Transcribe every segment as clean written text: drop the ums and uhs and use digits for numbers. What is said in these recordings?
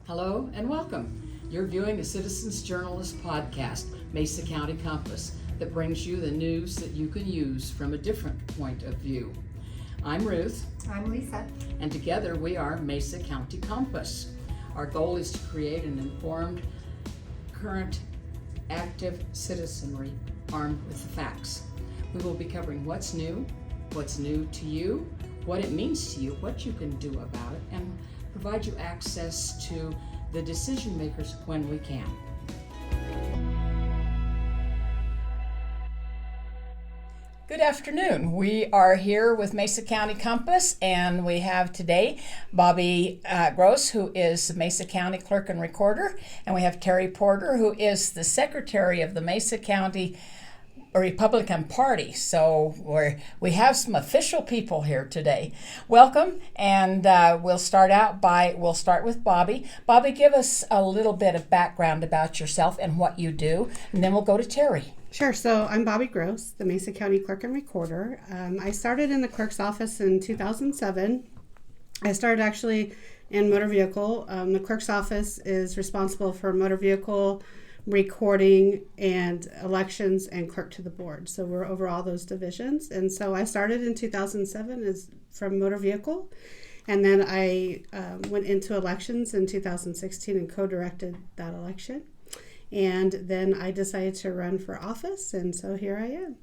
Hello and welcome. You're viewing the Citizens Journalist podcast, Mesa County Compass, that brings you the news that you can use from a different point of view. I'm Ruth. I'm Lisa. And together we are Mesa County Compass. Our goal is to create an informed, current, active citizenry armed with the facts. We will be covering what's new to you, what it means to you, what you can do about it, and provide you access to the decision makers when we can. Good afternoon. We are here with Mesa County Compass, and we have today Bobby Gross, who is the Mesa County Clerk and Recorder, and we have Terry Porter, who is the Secretary of the Mesa County Republican Party. So we have some official people here today. Welcome, and we'll start with Bobby. Bobby, give us a little bit of background about yourself and what you do, and then we'll go to Terry. Sure. So I'm Bobby Gross, the Mesa County Clerk and Recorder. I started in the clerk's office in 2007. I started actually in motor vehicle. The clerk's office is responsible for motor vehicle recording and elections and clerk to the board. So we're over all those divisions. And so I started in 2007 from motor vehicle. And then I went into elections in 2016 and co-directed that election. And then I decided to run for office, and so here I am.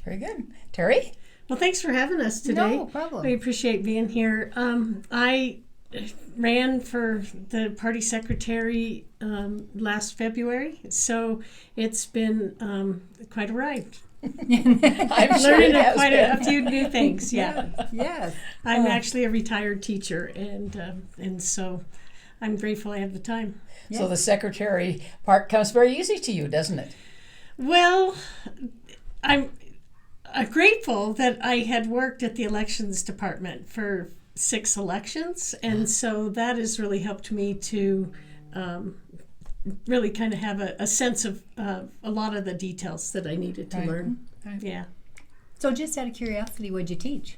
Very good. Terry? Well, thanks for having us today. No problem. We appreciate being here. I ran for the party secretary last February, so it's been quite a ride. I'm sure Learning it has quite been. a few new things, yeah. Yes. I'm actually a retired teacher, and so I'm grateful I have the time. So the secretary part comes very easy to you, doesn't it? Well, I'm grateful that I had worked at the elections department for 6 elections, and so that has really helped me to really kind of have a sense of a lot of the details that I needed to learn. Right. Yeah. So just out of curiosity, what'd you teach?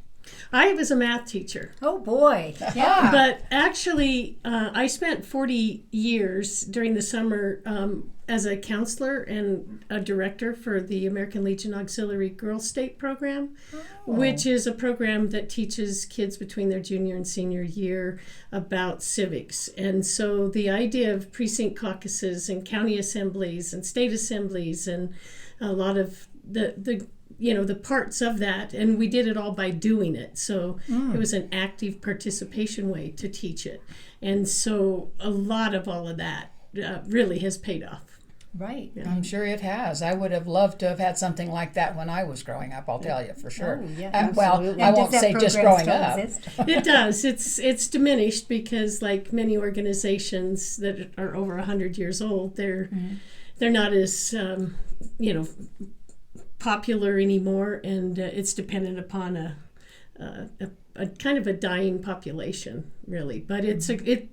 I was a math teacher. Oh boy. Yeah. But actually, I spent 40 years during the summer as a counselor and a director for the American Legion Auxiliary Girls State Program, which is a program that teaches kids between their junior and senior year about civics. And so the idea of precinct caucuses and county assemblies and state assemblies and a lot of the parts of that, and we did it all by doing it. So it was an active participation way to teach it. And so a lot of all of that really has paid off. Right. Yeah. I'm sure it has. I would have loved to have had something like that when I was growing up, I'll tell you for sure. Oh, yeah, Well, absolutely. I And won't does that say just program growing still up. exist? It does. It's diminished because, like many organizations that are over 100 years old, they're not as popular anymore, and it's dependent upon a kind of a dying population, really. But it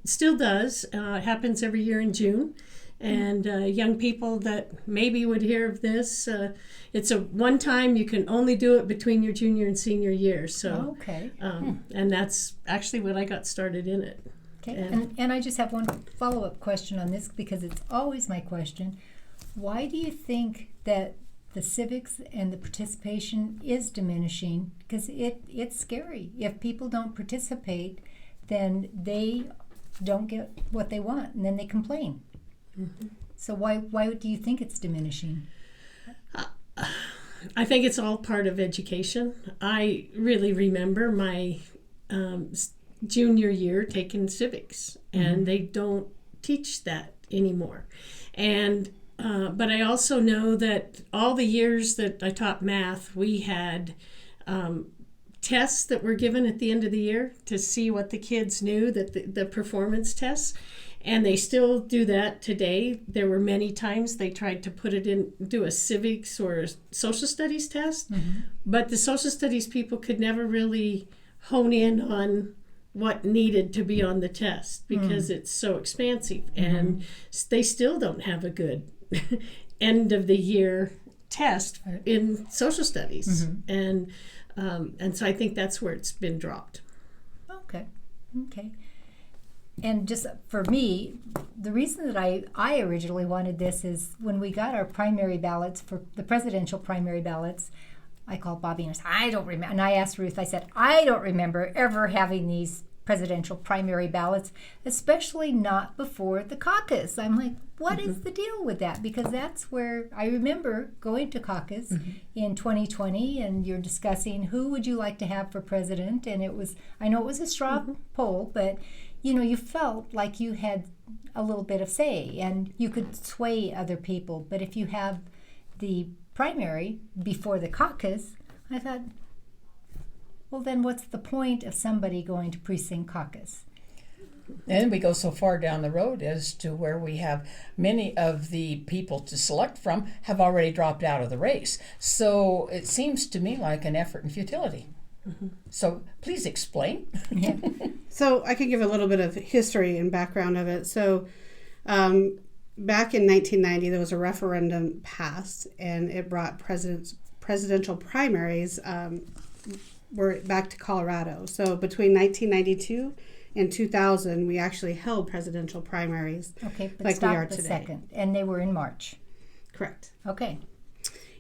still does. It happens every year in June, and young people that maybe would hear of this, it's a one time. You can only do it between your junior and senior year. So, Okay. and that's actually when I got started in it. Okay. And I just have one follow-up question on this because it's always my question. Why do you think that the civics and the participation is diminishing? Because it's scary. If people don't participate, then they don't get what they want, and then they complain. Mm-hmm. So why do you think it's diminishing? I think it's all part of education. I really remember my junior year taking civics, and they don't teach that anymore. And but I also know that all the years that I taught math, we had tests that were given at the end of the year to see what the kids knew, that the performance tests, and they still do that today. There were many times they tried to put it in, do a civics or a social studies test, but the social studies people could never really hone in on what needed to be on the test because it's so expansive, and they still don't have a good end of the year test in social studies, and so I think that's where it's been dropped. Okay. Okay. And just for me, the reason that I originally wanted this is when we got our primary ballots for the presidential primary ballots, I called Bobby and I said, I don't remember. And I asked Ruth, I said, I don't remember ever having these presidential primary ballots, especially not before the caucus. I'm like, what is the deal with that? Because that's where I remember going to caucus in 2020, and you're discussing who would you like to have for president. And it was, I know it was a straw poll, but you know, you felt like you had a little bit of say and you could sway other people. But if you have the primary before the caucus, I thought, well, then what's the point of somebody going to precinct caucus? And we go so far down the road as to where we have many of the people to select from have already dropped out of the race. So it seems to me like an effort in futility. So please explain. Yeah. So I could give a little bit of history and background of it. So back in 1990, there was a referendum passed, and it brought presidential primaries were back to Colorado. So between 1992 and 2000, we actually held presidential primaries. Okay, but like stop we are a today. second. And they were in March. Correct. Okay.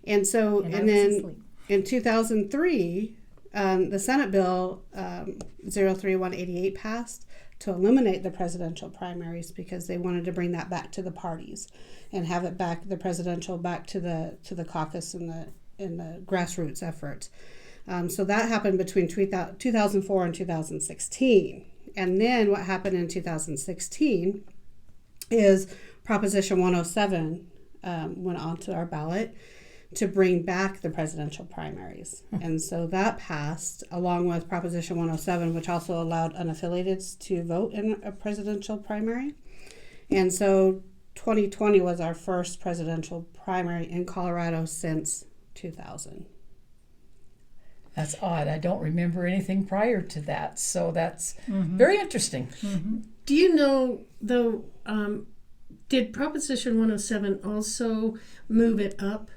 And so, And I and was then asleep. in 2003, the Senate Bill 03188 passed to eliminate the presidential primaries because they wanted to bring that back to the parties and have it back, the presidential back to the caucus and the grassroots effort. So that happened between 2004 and 2016. And then what happened in 2016 is Proposition 107 went onto our ballot to bring back the presidential primaries. And so that passed along with Proposition 107, which also allowed unaffiliated to vote in a presidential primary. And so 2020 was our first presidential primary in Colorado since 2000. That's odd. I don't remember anything prior to that. So that's very interesting. Do you know, though, did Proposition 107 also move it up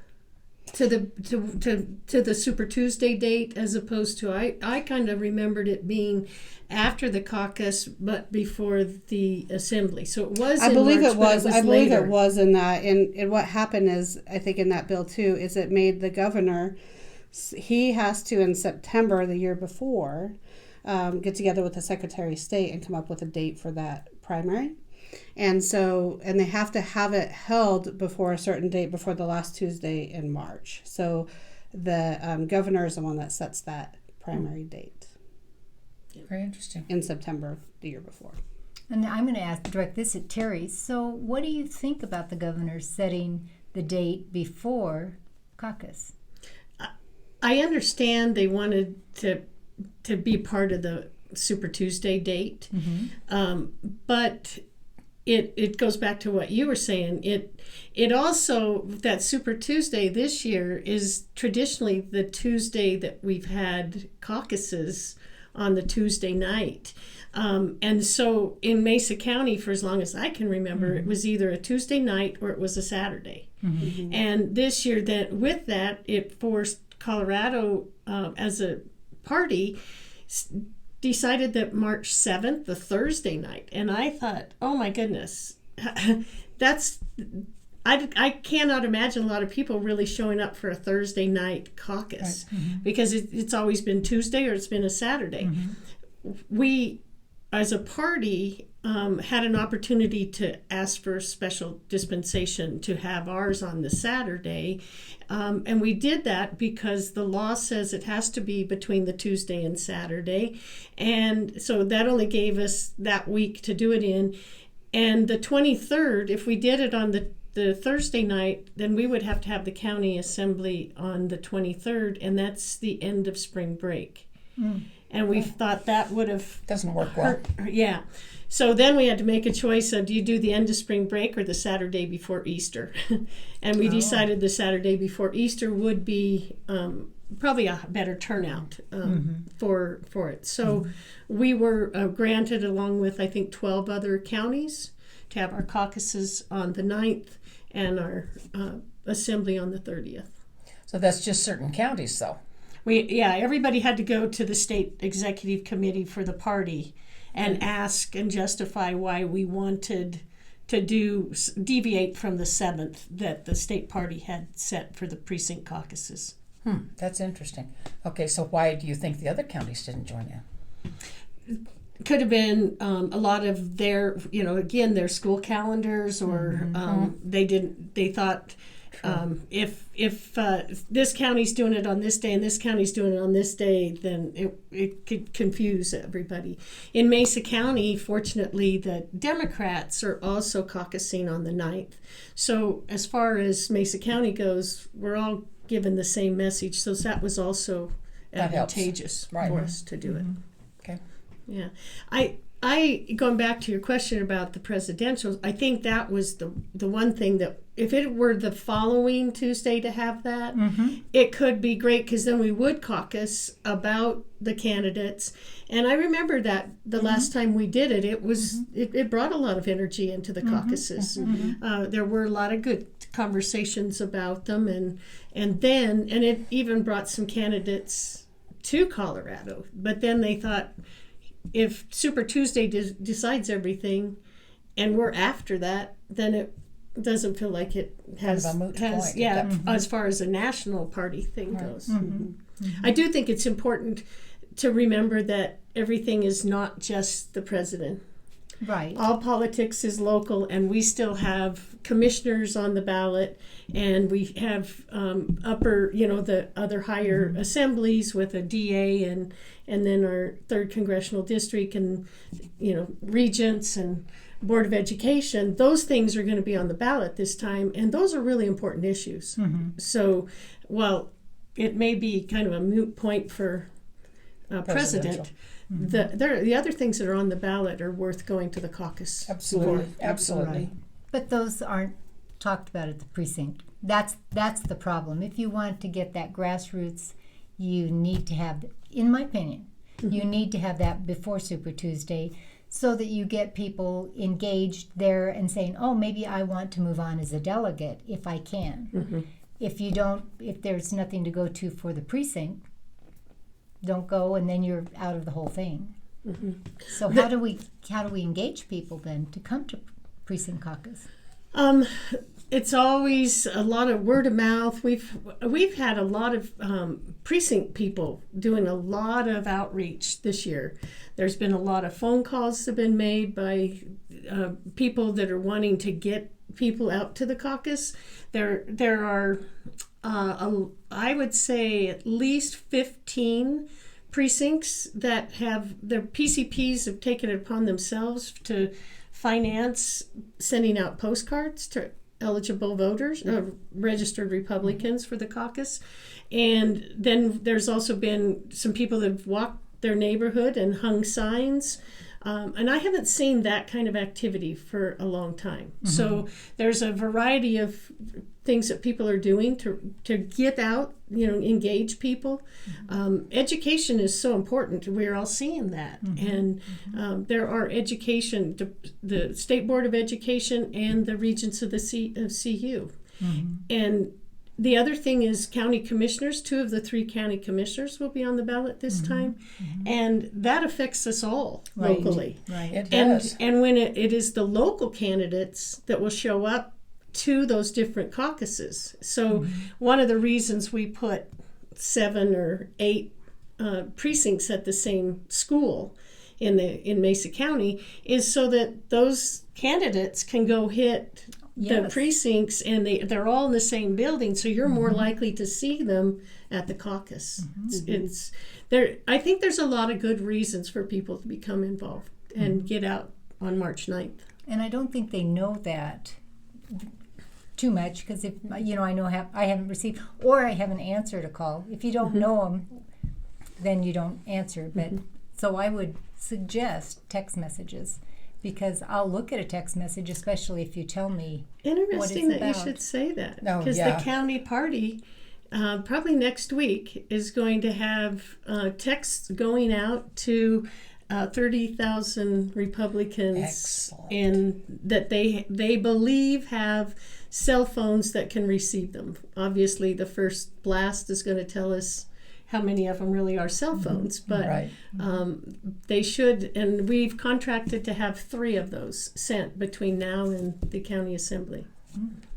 to the Super Tuesday date, as opposed to, I kind of remembered it being after the caucus but before the assembly. So it was I in believe March, it was. but I believe later. it was in that. And what happened is, I think in that bill too, is it made the governor, he has to in September the year before get together with the Secretary of State and come up with a date for that primary. And so, and they have to have it held before a certain date, before the last Tuesday in March. So the governor is the one that sets that primary date Very interesting. in September the year before. And I'm going to direct this at Terry. So what do you think about the governor setting the date before caucus? I understand they wanted to be part of the Super Tuesday date, but it goes back to what you were saying. It also, that Super Tuesday this year is traditionally the Tuesday that we've had caucuses on the Tuesday night. And so in Mesa County, for as long as I can remember, it was either a Tuesday night or it was a Saturday. And this year, with that, it forced Colorado as a party decided that March 7th, the Thursday night. And I thought, oh my goodness, I cannot imagine a lot of people really showing up for a Thursday night caucus, because it's always been Tuesday or it's been a Saturday. We, as a party, had an opportunity to ask for special dispensation to have ours on the Saturday. And we did that because the law says it has to be between the Tuesday and Saturday. And so that only gave us that week to do it in. And the 23rd, if we did it on the Thursday night, then we would have to have the county assembly on the 23rd, and that's the end of spring break. And we thought that would have Doesn't work well. Yeah. So then we had to make a choice of, do you do the end of spring break or the Saturday before Easter? And we decided the Saturday before Easter would be probably a better turnout for it. So we were granted, along with I think 12 other counties, to have our caucuses on the 9th and our assembly on the 30th. So that's just certain counties, though. Everybody had to go to the state executive committee for the party, and ask and justify why we wanted to deviate from the 7th that the state party had set for the precinct caucuses. That's interesting. Okay, so why do you think the other counties didn't join in? Could have been a lot of their, again, their school calendars, or they thought if this county's doing it on this day and this county's doing it on this day, then it could confuse everybody. In Mesa County, fortunately, the Democrats are also caucusing on the 9th. So as far as Mesa County goes, we're all given the same message. So that was also advantageous for us to do it. Okay. Yeah. I going back to your question about the presidential, I think that was the one thing that if it were the following Tuesday to have that, it could be great, because then we would caucus about the candidates. And I remember that the last time we did it, it brought a lot of energy into the caucuses. There were a lot of good conversations about them, and it even brought some candidates to Colorado. But then they thought, if Super Tuesday decides everything and we're after that, then it doesn't feel like it has, kind of a moot point. As far as a national party thing goes. I do think it's important to remember that everything is not just the president. Right. All politics is local, and we still have commissioners on the ballot, and we have the other higher assemblies with a DA and then our 3rd congressional district, and regents and Board of Education. Those things are going to be on the ballot this time, and those are really important issues. So while it may be kind of a moot point for president, the other things that are on the ballot are worth going to the caucus. Absolutely. But those aren't talked about at the precinct. That's the problem. If you want to get that grassroots, you need to have, in my opinion, you need to have that before Super Tuesday, so that you get people engaged there and saying, oh, maybe I want to move on as a delegate if I can. If there's nothing to go to for the precinct, don't go, and then you're out of the whole thing. So how do we engage people then to come to precinct caucus? It's always a lot of word of mouth. We've had a lot of precinct people doing a lot of outreach this year. There's been a lot of phone calls that have been made by people that are wanting to get people out to the caucus. There are I would say at least 15 precincts that have their PCPs have taken it upon themselves to finance sending out postcards to eligible voters, registered Republicans for the caucus. And then there's also been some people that have walked their neighborhood and hung signs. And I haven't seen that kind of activity for a long time. So there's a variety of things that people are doing to get out, engage people. Education is so important. We're all seeing that. And there are education, the State Board of Education and the Regents of the CU. And the other thing is county commissioners. 2 of the 3 county commissioners will be on the ballot this time. And that affects us all locally. Right. It does. And when it is the local candidates that will show up to those different caucuses. So one of the reasons we put 7 or 8 precincts at the same school in Mesa County is so that those candidates can go hit the precincts, and they're all in the same building, so you're more likely to see them at the caucus. It's there. I think there's a lot of good reasons for people to become involved and get out on March 9th. And I don't think they know that too much, because if I haven't received, or I haven't answered a call. If you don't know them, then you don't answer. But so I would suggest text messages, because I'll look at a text message, especially if you tell me Interesting what it's that about. you should say that, Oh, because yeah. the county party probably next week is going to have texts going out to 30,000 Republicans Excellent. that they believe have cell phones that can receive them. Obviously, the first blast is going to tell us how many of them really are cell phones, but Right. they should, and we've contracted to have 3 of those sent between now and the county assembly.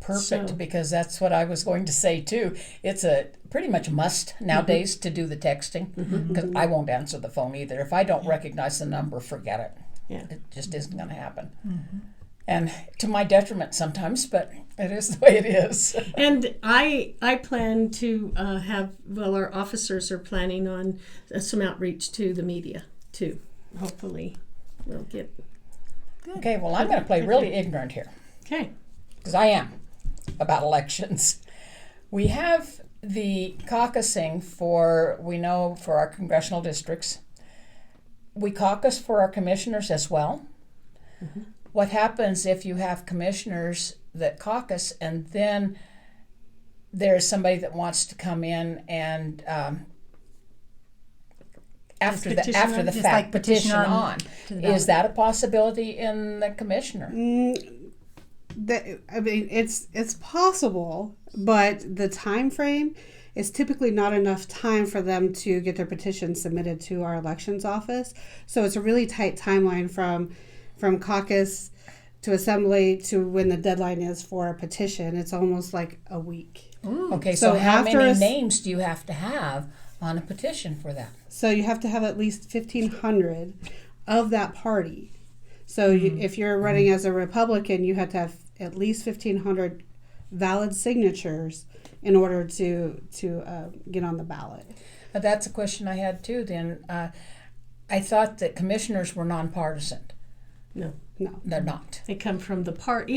Perfect, So- because that's what I was going to say too. It's a pretty much must nowadays to do the texting, because I won't answer the phone either. If I don't recognize the number, forget it. Yeah. It just isn't going to happen. And to my detriment sometimes, but it is the way it is. And I plan to our officers are planning on some outreach to the media too. Hopefully we'll get. Okay, well, I'm going to play really ignorant here, Okay. because I am, about elections. We have the caucusing for our congressional districts. We caucus for our commissioners as well. What happens if you have commissioners that caucus and then there's somebody that wants to come in and after the Just fact like petition on to the is ballot. that a possibility in the commissioner? It's possible, but the time frame is typically not enough time for them to get their petition submitted to our elections office. So it's a really tight timeline from caucus to assembly to when the deadline is for a petition. It's almost like a week. Okay, so So how after many us- names do you have to have on a petition for that? So you have to have at least 1,500 of that party. So if you're running as a Republican, you have to have at least 1,500 valid signatures in order to get on the ballot. That's a question I had too. Then I thought that commissioners were nonpartisan. No. No. They're not. They come from the part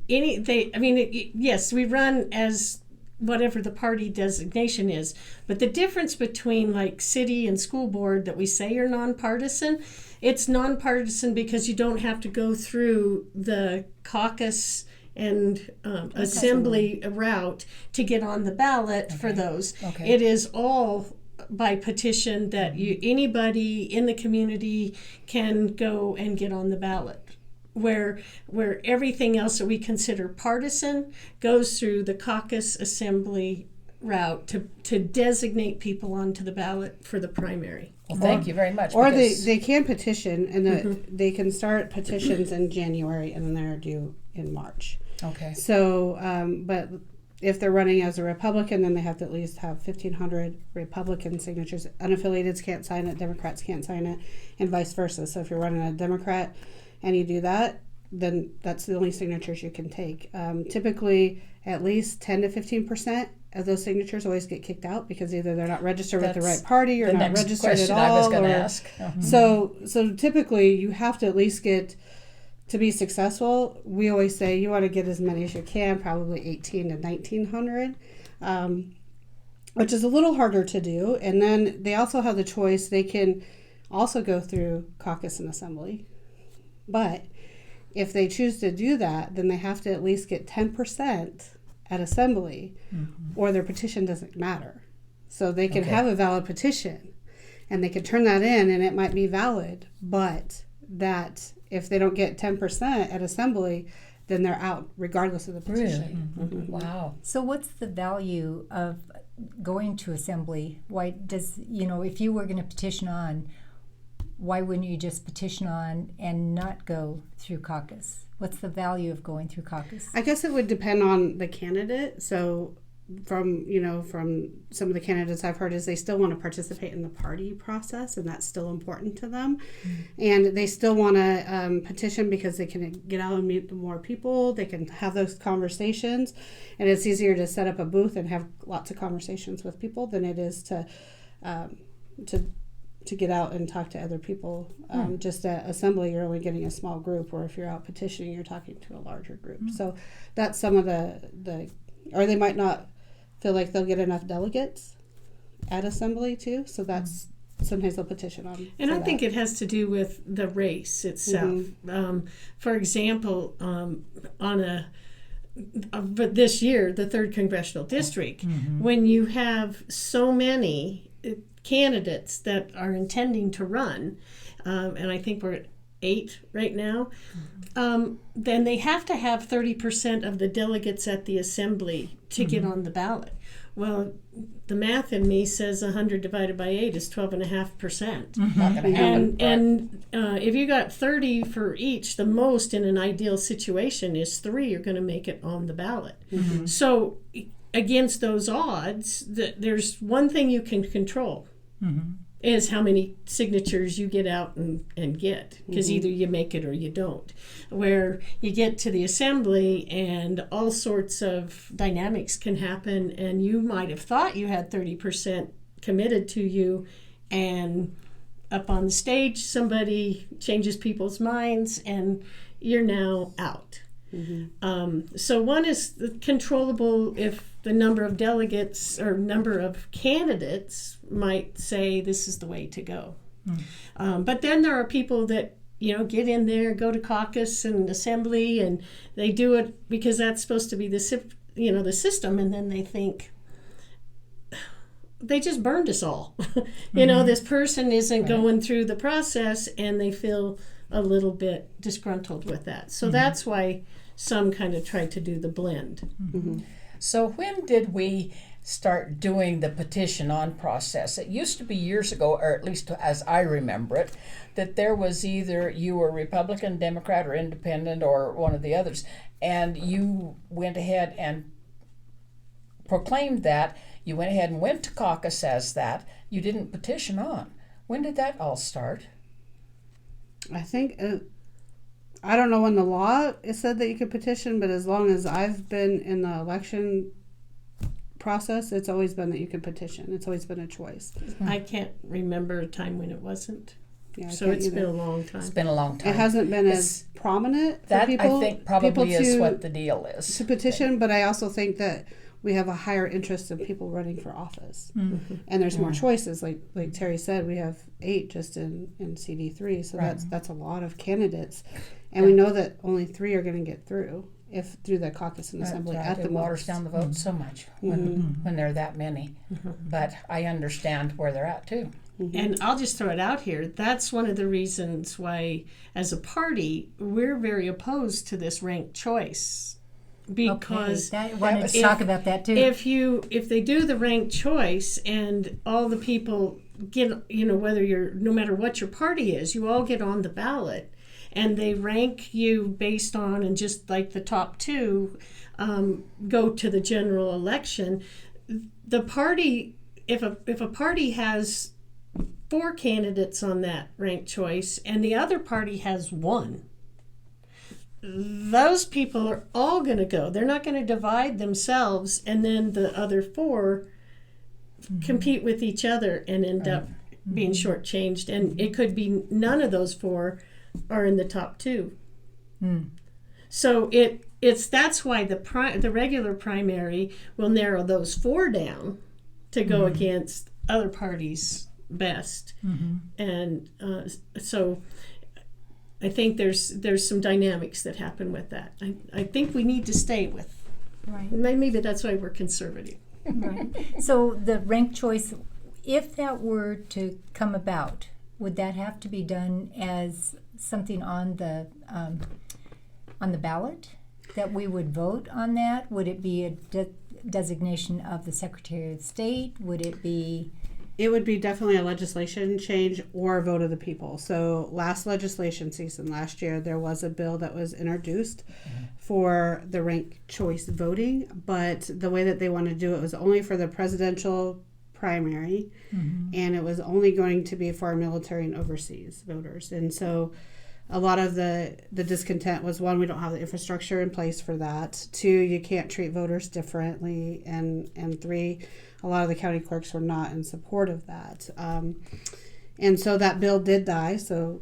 yes, we run as whatever the party designation is, but the difference between like city and school board that we say are nonpartisan, it's nonpartisan because you don't have to go through the caucus and assembly route to get on the ballot for those. Okay. It is all by petition that anybody in the community can go and get on the ballot. Where everything else that we consider partisan goes through the caucus assembly route to designate people onto the ballot for the primary. Well, thank you very much. Or because- they can petition, and they can start petitions in January, and then they're due in March. Okay. So, but if they're running as a Republican, then they have to at least have 1,500 Republican signatures. Unaffiliateds can't sign it, Democrats can't sign it, and vice versa. So if you're running a Democrat and you do that, then that's the only signatures you can take. Typically, at least 10 to 15% of those signatures always get kicked out because either they're not registered with the That's right party or the not next registered at question all. I was going to or- ask. So typically you have to at least get, to be successful, we always say you want to get as many as you can, probably 18 to 1,900, which is a little harder to do. And then they also have the choice, they can also go through caucus and assembly. But if they choose to do that, then they have to at least get 10% at assembly or their petition doesn't matter. So they can Okay. have a valid petition and they can turn that in and it might be valid, but that if they don't get 10% at assembly, then they're out regardless of the petition. Really? Wow. So what's the value of going to assembly? Why does, if you were going to petition on, why wouldn't you just petition on and not go through caucus? What's the value of going through caucus? I guess it would depend on the candidate. So from some of the candidates I've heard is they still want to participate in the party process and that's still important to them. And they still want to petition because they can get out and meet more people. They can have those conversations and it's easier to set up a booth and have lots of conversations with people than it is to get out and talk to other people. Just at assembly, you're only getting a small group, or if you're out petitioning, you're talking to a larger group. So that's some of the or they might not feel like they'll get enough delegates at assembly too. So that's sometimes they'll petition on. And I think it has to do with the race itself. For example, but this year, the 3rd Congressional District, when you have so many candidates that are intending to run, and I think we're at 8 right now, then they have to have 30% of the delegates at the assembly to get on the ballot. Well, the math in me says 100 divided by 8 is 12.5%. Not going to happen. And if you got 30 for each, the most in an ideal situation is 3 are going to make it on the ballot. So against those odds, there's one thing you can control. Is how many signatures you get out and get, because either you make it or you don't. Where you get to the assembly and all sorts of dynamics can happen, and you might have thought you had 30% committed to you, and up on the stage somebody changes people's minds and you're now out. So one is controllable if the number of delegates or number of candidates might say this is the way to go. But then there are people that get in there, go to caucus and assembly, and they do it because that's supposed to be the system, and then they think they just burned us all. This person isn't going through the process, and they feel a little bit disgruntled with that. So that's why some kind of try to do the blend. So when did we start doing the petition on process? It used to be years ago, or at least as I remember it, that there was either you were Republican, Democrat, or Independent, or one of the others, and you went ahead and proclaimed that. You went ahead and went to caucus as that. You didn't petition on. When did that all start? I think, I don't know when the law said that you could petition, but as long as I've been in the election process, it's always been that you could petition. It's always been a choice. I can't remember a time when it wasn't. Yeah, so it's been a long time. It's been a long time. It hasn't been as prominent for that people. I think probably is what the deal is. To petition, but I also think that we have a higher interest in people running for office. And there's more choices. Like Terry said, we have 8 just in CD3, so that's a lot of candidates. And we know that only 3 are going to get through through the caucus and assembly at the It waters most. down the vote so much when there are that many. But I understand where they're at too. And I'll just throw it out here. That's one of the reasons why, as a party, we're very opposed to this ranked choice. Because I wanted to talk about that too. If they do the ranked choice and all the people get, no matter what your party is, you all get on the ballot, and they rank you based on, and just like the top 2 go to the general election, the party, if a party has 4 candidates on that ranked choice and the other party has 1, those people are all going to go. They're not going to divide themselves and then the other 4 compete with each other and end up being shortchanged. And it could be none of those 4 are in the top 2. So that's why the regular primary will narrow those 4 down to go against other parties' best. And so I think there's some dynamics that happen with that. I think we need to stay with. Right. Maybe that's why we're conservative. Right. So the ranked choice, if that were to come about, would that have to be done as something on the ballot, that we would vote on that? Would it be a designation of the Secretary of State? Would it be? It would be definitely a legislation change or a vote of the people. So last legislation season, last year, there was a bill that was introduced for the ranked choice voting, but the way that they wanted to do it was only for the presidential primary, and it was only going to be for our military and overseas voters. And so a lot of the discontent was, 1, we don't have the infrastructure in place for that. 2, you can't treat voters differently. And 3, a lot of the county clerks were not in support of that. And so that bill did die. So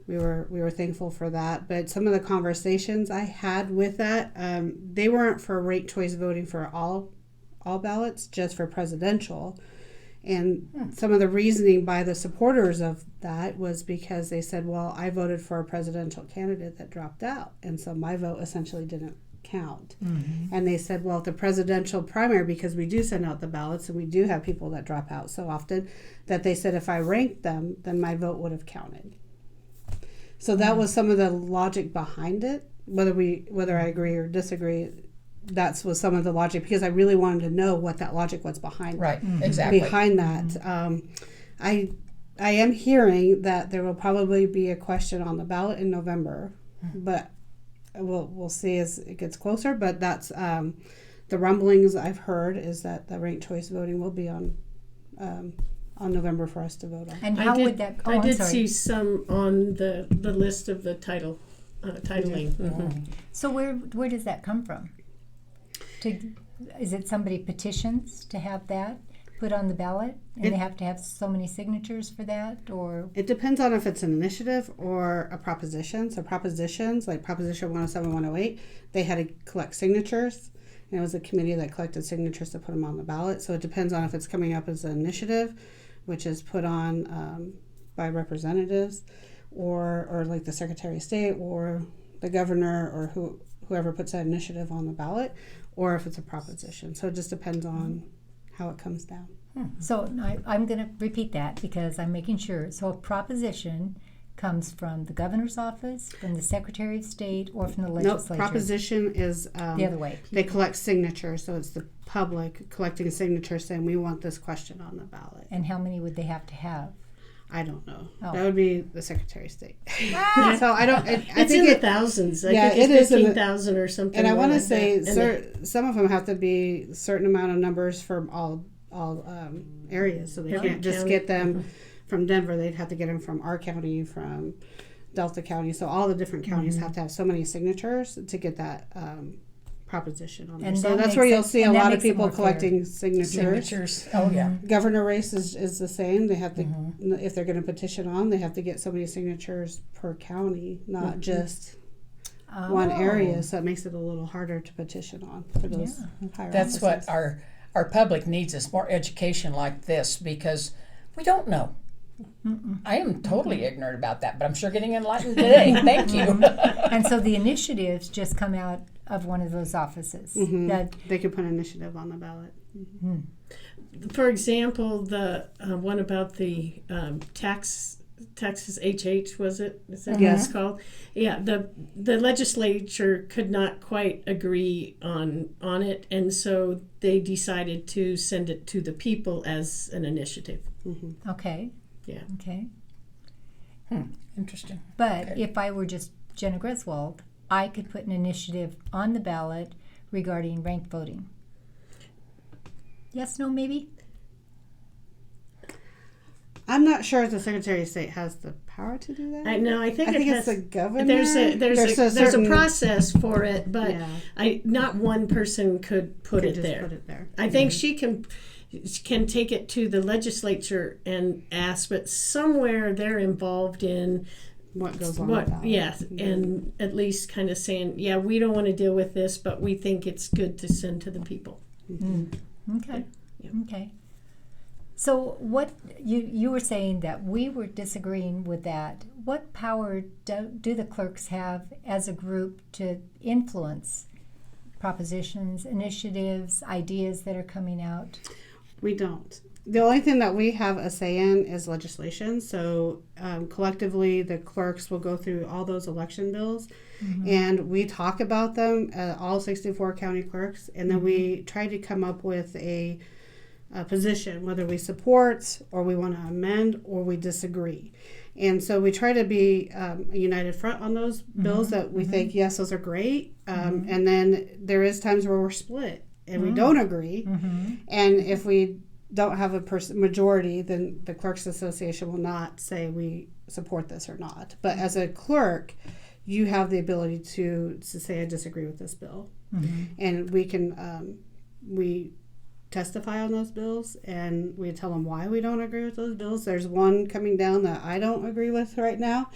we were thankful for that. But some of the conversations I had with that, they weren't for ranked choice voting for all ballots, just for presidential. And some of the reasoning by the supporters of that was because they said, well, I voted for a presidential candidate that dropped out, and so my vote essentially didn't count. And they said, well, the presidential primary, because we do send out the ballots and we do have people that drop out so often, that they said if I ranked them, then my vote would have counted. So that was some of the logic behind it. Whether I agree or disagree, that's was some of the logic, because I really wanted to know what that logic was behind Right, exactly. behind that. I am hearing that there will probably be a question on the ballot in November, but we'll see as it gets closer. But that's the rumblings I've heard is that the ranked choice voting will be on November for us to vote on. And how would that? I I'm did sorry. see some on the list of the titling. Mhm. So where does that come from? Is it somebody petitions to have that put on the ballot, and they have to have so many signatures for that, or? It depends on if it's an initiative or a proposition. So propositions, like Proposition 107, 108, they had to collect signatures. And it was a committee that collected signatures to put them on the ballot. So it depends on if it's coming up as an initiative, which is put on by representatives, or like the Secretary of State or the governor or whoever puts that initiative on the ballot, or if it's a proposition. So it just depends on how it comes down. So I'm going to repeat that because I'm making sure. So a proposition comes from the governor's office, from the Secretary of State, or from the legislature? Nope, proposition is the other way. They collect signatures, so it's the public collecting signatures saying we want this question on the ballot. And how many would they have to have? I don't know. Oh. That would be the Secretary of State. So I don't. I It's think in the thousands. I think it is it's 15,000 or something. And I want to like say that. some of them have to be a certain amount of numbers from all areas, so they Every can't just county. get them from Denver. They'd have to get them from our county, from Delta County. So all the different counties have to have so many signatures to get that proposition on there. And So that that's makes where you'll it- see a and that lot of makes it people more clear. collecting signatures. Oh, yeah. Governor race is the same. They have to, if they're going to petition on, they have to get so many signatures per county, not just one Oh. area. So it makes it a little harder to petition on for those higher That's what offices. our public needs is more education like this, because we don't know. I am totally ignorant about that, but I'm sure getting enlightened today. Thank you. And so the initiatives just come out of one of those offices. That They could put an initiative on the ballot. For example, the one about the taxes HH, was it? Is that what Yes. it's called? Yeah, the legislature could not quite agree on it, and so they decided to send it to the people as an initiative. okay. Yeah. Okay. Interesting. But if I were just Jenna Griswold, I could put an initiative on the ballot regarding ranked voting. Yes, no, maybe? I'm not sure if the Secretary of State has the power to do that. I know. I think it's has, the governor. There's a certain- process for it, but Yeah. not one person could put Could it just there. put it there. I think she can take it to the legislature and ask, but somewhere they're involved in What goes on the what, ballot. yeah, and at least kind of saying, yeah, we don't want to deal with this, but we think it's good to send to the people. Okay. Yeah. Okay. So what you were saying that we were disagreeing with that. What power do the clerks have as a group to influence propositions, initiatives, ideas that are coming out? We don't. The only thing that we have a say in is legislation. So collectively, the clerks will go through all those election bills, and we talk about them, all 64 county clerks, and then we try to come up with a position, whether we support or we want to amend or we disagree. And so we try to be a united front on those bills that we think, yes, those are great. And then there is times where we're split and we don't agree. And if we don't have a majority, then the Clerks Association will not say we support this or not. But as a clerk, you have the ability to say, I disagree with this bill. And we can, we testify on those bills and we tell them why we don't agree with those bills. There's one coming down that I don't agree with right now.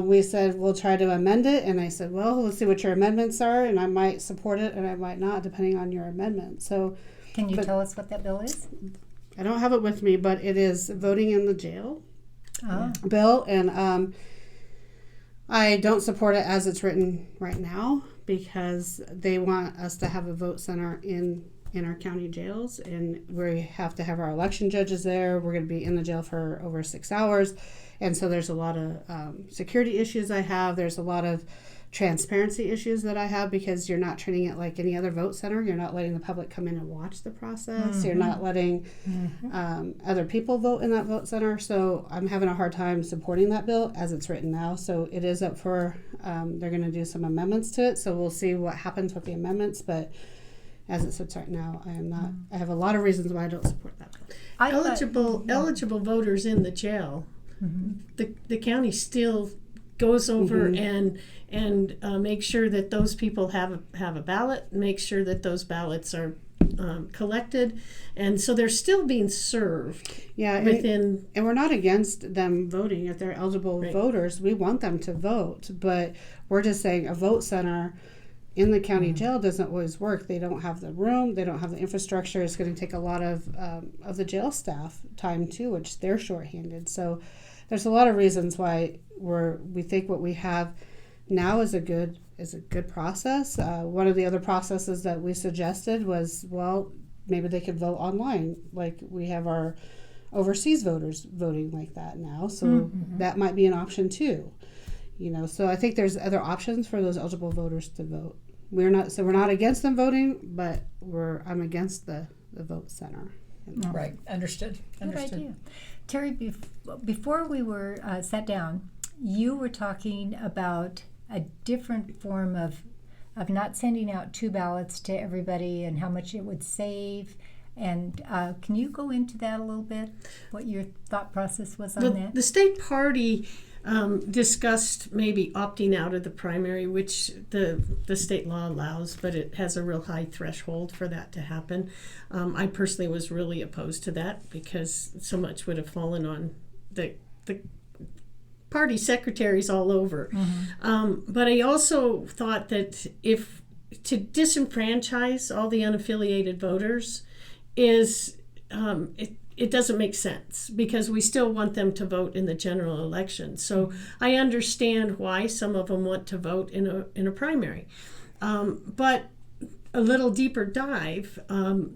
We said we'll try to amend it, and I said, well, let's see what your amendments are, and I might support it and I might not, depending on your amendment. So Can you tell us what that bill is? I don't have it with me, but it is voting in the jail Ah. bill, and I don't support it as it's written right now because they want us to have a vote center in our county jails, and we have to have our election judges there. We're going to be in the jail for over 6 hours, and so there's a lot of security issues I have. There's a lot of transparency issues that I have, because you're not treating it like any other vote center. You're not letting the public come in and watch the process. You're not letting other people vote in that vote center. So I'm having a hard time supporting that bill as it's written now. So it is up for, they're going to do some amendments to it. So we'll see what happens with the amendments. But as it sits right now, I am not. I have a lot of reasons why I don't support that bill. Eligible voters in the jail, the county still goes over and make sure that those people have a ballot, make sure that those ballots are collected, and so they're still being served. Yeah, within. And we're not against them voting if they're eligible voters. We want them to vote, but we're just saying a vote center in the county jail doesn't always work. They don't have the room, they don't have the infrastructure. It's going to take a lot of the jail staff time too, which they're shorthanded. So there's a lot of reasons why we think what we have now is a good process. One of the other processes that we suggested was, well, maybe they could vote online, like we have our overseas voters voting like that now. So that might be an option too. So I think there's other options for those eligible voters to vote. We're not against them voting, but I'm against the vote center. Right, understood. Good idea. Terry, before we were sat down, you were talking about a different form of not sending out 2 ballots to everybody and how much it would save. And can you go into that a little bit, what your thought process was on that? The state party discussed maybe opting out of the primary, which the state law allows, but it has a real high threshold for that to happen. I personally was really opposed to that because so much would have fallen on the party secretaries all over. But I also thought that if to disenfranchise all the unaffiliated voters is it doesn't make sense, because we still want them to vote in the general election. So I understand why some of them want to vote in a primary. But a little deeper dive,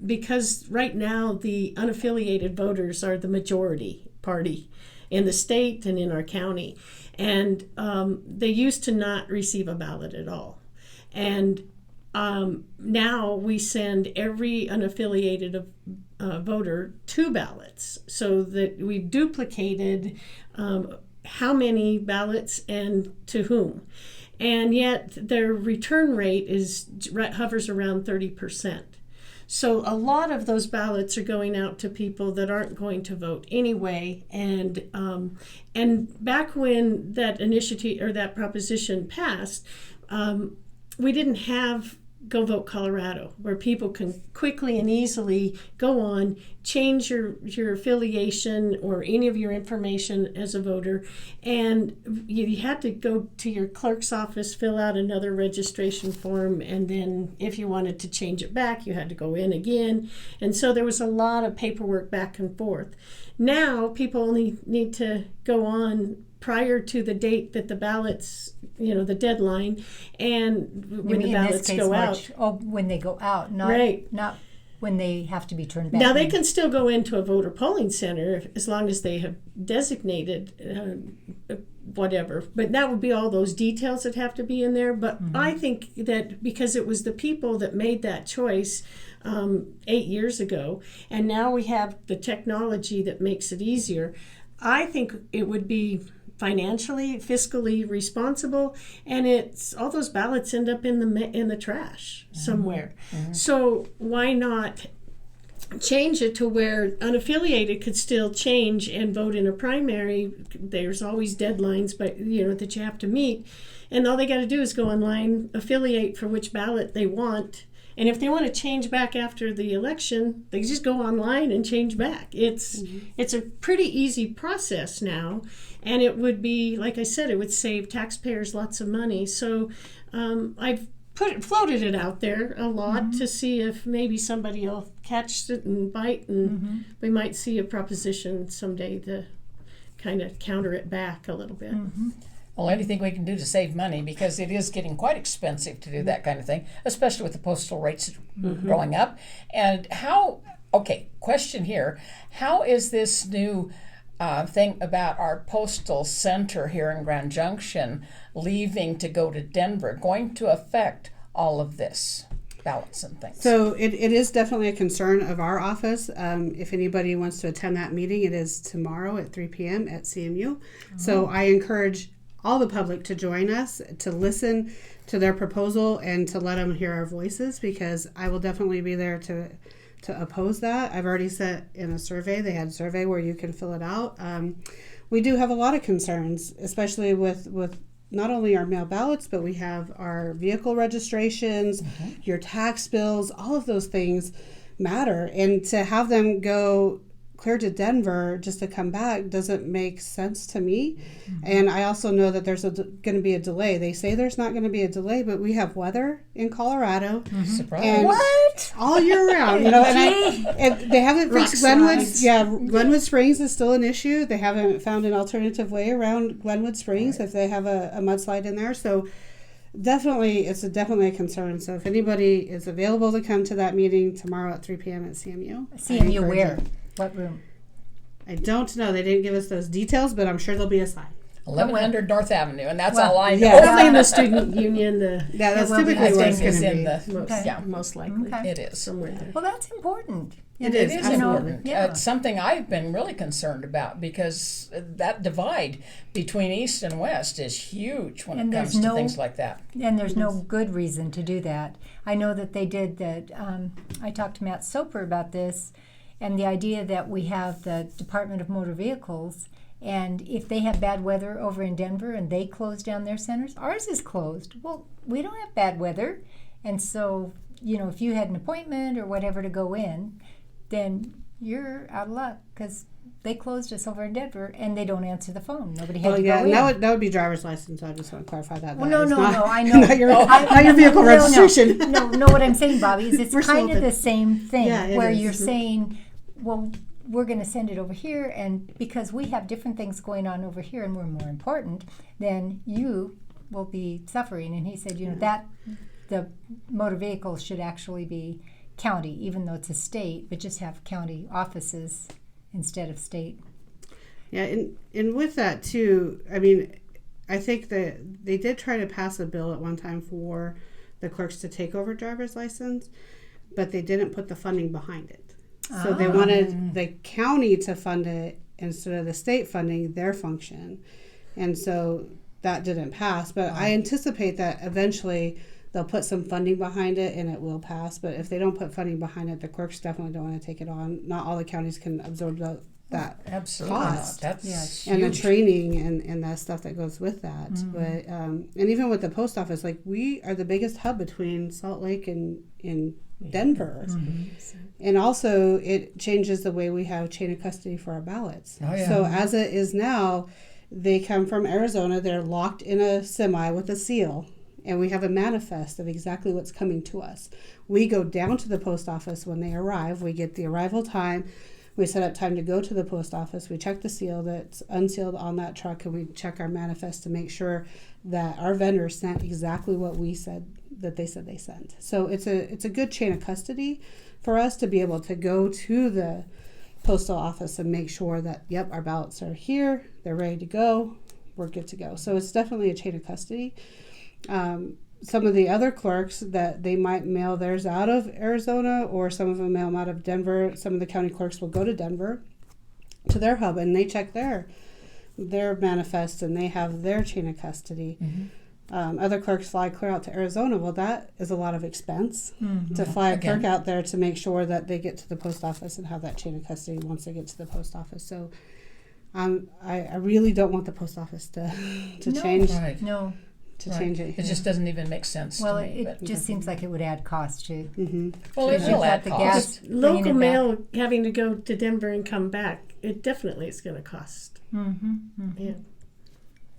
because right now the unaffiliated voters are the majority party in the state and in our county. And they used to not receive a ballot at all. And now we send every unaffiliated voter 2 ballots, so that we've duplicated how many ballots and to whom. And yet their return rate hovers around 30%. So a lot of those ballots are going out to people that aren't going to vote anyway. And back when that initiative or that proposition passed, we didn't have Go Vote Colorado, where people can quickly and easily go on, change your affiliation or any of your information as a voter, and you had to go to your clerk's office, fill out another registration form, and then if you wanted to change it back, you had to go in again. And so there was a lot of paperwork back and forth. Now people only need to go on prior to the date that the ballots, the deadline, and when the ballots go out. Oh, when they go out, not when they have to be turned back. Now they can still go into a voter polling center as long as they have designated whatever. But that would be all those details that have to be in there. But I think that because it was the people that made that choice 8 years ago, and now we have the technology that makes it easier, I think it would be financially, fiscally responsible, and it's all those ballots end up in the trash somewhere. So why not change it to where unaffiliated could still change and vote in a primary? There's always deadlines, but that you have to meet, and all they got to do is go online, affiliate for which ballot they want. And if they want to change back after the election, they just go online and change back. It's a pretty easy process now, and it would be, like I said, it would save taxpayers lots of money. So I've floated it out there a lot to see if maybe somebody will catch it and bite, and we might see a proposition someday to kind of counter it back a little bit. Well, anything we can do to save money, because it is getting quite expensive to do that kind of thing, especially with the postal rates going up. And question here, how is this new thing about our postal center here in Grand Junction leaving to go to Denver going to affect all of this, ballots and things? So it is definitely a concern of our office. If anybody wants to attend that meeting, it is tomorrow at 3 p.m. at CMU. So I encourage all the public to join us, to listen to their proposal and to let them hear our voices, because I will definitely be there to oppose that. I've already sent in a survey. They had a survey where you can fill it out. We do have a lot of concerns, especially with not only our mail ballots, but we have our vehicle registrations, your tax bills, all of those things matter. And to have them go clear to Denver just to come back doesn't make sense to me. And I also know that there's going to be a delay. They say there's not going to be a delay, but we have weather in Colorado. Surprise. And What? all year round, and they haven't fixed Glenwood. Yeah, Glenwood Springs is still an issue. They haven't found an alternative way around Glenwood Springs if they have a mudslide in there. So definitely, it's definitely a concern. So if anybody is available to come to that meeting tomorrow at 3 p.m. at CMU. CMU where? What room? I don't know. They didn't give us those details, but I'm sure there'll be a sign. 1100 North Avenue, and that's Well, all I know. yeah. Probably in the student union, Yeah, that's will be. typically I where it's think going it's to in be. the, most, yeah, most likely. Okay. it is. Somewhere there. Well, that's important. It It is is important. Yeah. It's something I've been really concerned about because that divide between East and West is huge when And it there's comes to no- things like that. And there's no good reason to do that. I know that they did that. I talked to Matt Soper about this, and the idea that we have the Department of Motor Vehicles, and if they have bad weather over in Denver and they close down their centers, ours is closed. Well, we don't have bad weather. And so, if you had an appointment or whatever to go in, then you're out of luck because they closed us over in Denver and they don't answer the phone. Nobody had Oh to yeah, go and in. that would be driver's license. I just want to clarify that. Well, That no, is no, not- no, I know. not your vehicle registration. No, what I'm saying, Bobby, is it's We're kind of sorted. the same thing Yeah, it where is. you're saying, well, we're going to send it over here, and because we have different things going on over here and we're more important, then you will be suffering. And he said, that the motor vehicles should actually be county, even though it's a state, but just have county offices instead of state. Yeah, and with that too, I mean, I think that they did try to pass a bill at one time for the clerks to take over driver's license, but they didn't put the funding behind it. So they wanted the county to fund it instead of the state funding their function. And so that didn't pass. But I anticipate that eventually they'll put some funding behind it and it will pass. But if they don't put funding behind it, the clerks definitely don't want to take it on. Not all the counties can absorb that Absolutely cost. not. That's Yes. And the huge. training and the stuff that goes with that. But and even with the post office, like we are the biggest hub between Salt Lake and Denver. And also it changes the way we have chain of custody for our ballots. Oh, yeah. So as it is now, they come from Arizona, they're locked in a semi with a seal, and we have a manifest of exactly what's coming to us. We go down to the post office when they arrive, we get the arrival time, we set up time to go to the post office, we check the seal that's unsealed on that truck, and we check our manifest to make sure that our vendor sent exactly what we said that they said they sent. So it's a good chain of custody for us to be able to go to the postal office and make sure that, yep, our ballots are here, they're ready to go, we're good to go. So it's definitely a chain of custody. Some of the other clerks that they might mail theirs out of Arizona, or some of them mail them out of Denver. Some of the county clerks will go to Denver to their hub and they check their manifest and they have their chain of custody. Other clerks fly clear out to Arizona. Well, that is a lot of expense to fly a clerk out there to make sure that they get to the post office and have that chain of custody once they get to the post office. So I really don't want the post office to change Right. No. Right. change it. It just doesn't even make sense Well, to me. it But, just seems like it would add cost too. well, it Because will you've add got the cost. gas. Bringing it Local back. mail having to go to Denver and come back, it definitely is going to cost. Yeah.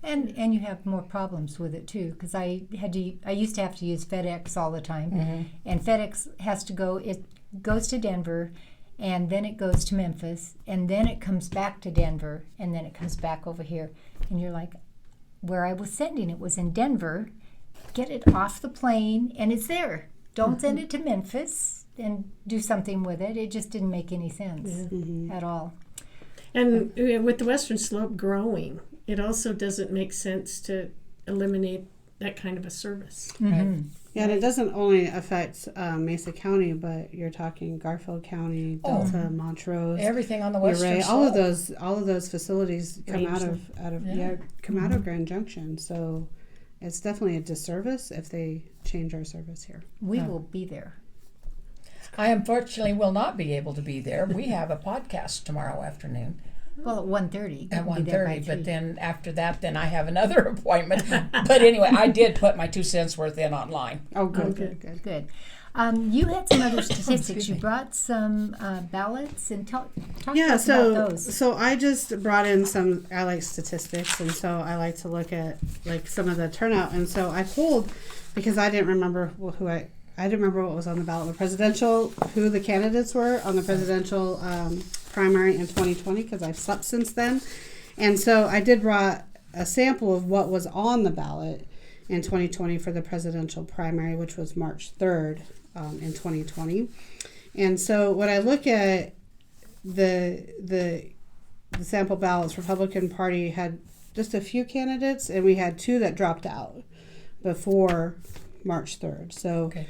And you have more problems with it too, because I used to have to use FedEx all the time, and FedEx has to go. It goes to Denver, and then it goes to Memphis, and then it comes back to Denver, and then it comes back over here, and you're like, where I was sending it was in Denver. Get it off the plane, and it's there. Don't send it to Memphis and do something with it. It just didn't make any sense at all. And with the Western Slope growing, it also doesn't make sense to eliminate that kind of a service. Right. Yeah, and it doesn't only affect Mesa County, but you're talking Garfield County, Delta, Montrose. Everything on the You're western right. slope. All of those facilities come out of Yeah. Grand Junction. So it's definitely a disservice if they change our service here. We will be there. I unfortunately will not be able to be there. We have a podcast tomorrow afternoon Well, at 1:30. at We'll be there by 1:30, but 3. then after that, then I have another appointment. But anyway, I did put my 2 cents worth in online. Oh, good, Okay. good. Good. You had some other statistics. Excuse You me. brought some ballots and talk to Yeah, us so about those. so I just brought in some. I like statistics, and so I like to look at like some of the turnout. And so I pulled because I didn't remember I didn't remember what was on the ballot. The presidential, who the candidates were on the presidential primary in 2020, because I've slept since then. And so I did brought a sample of what was on the ballot in 2020 for the presidential primary, which was March 3rd in 2020. And so when I look at the sample ballots, Republican Party had just a few candidates, and we had 2 that dropped out before March 3rd. So Okay.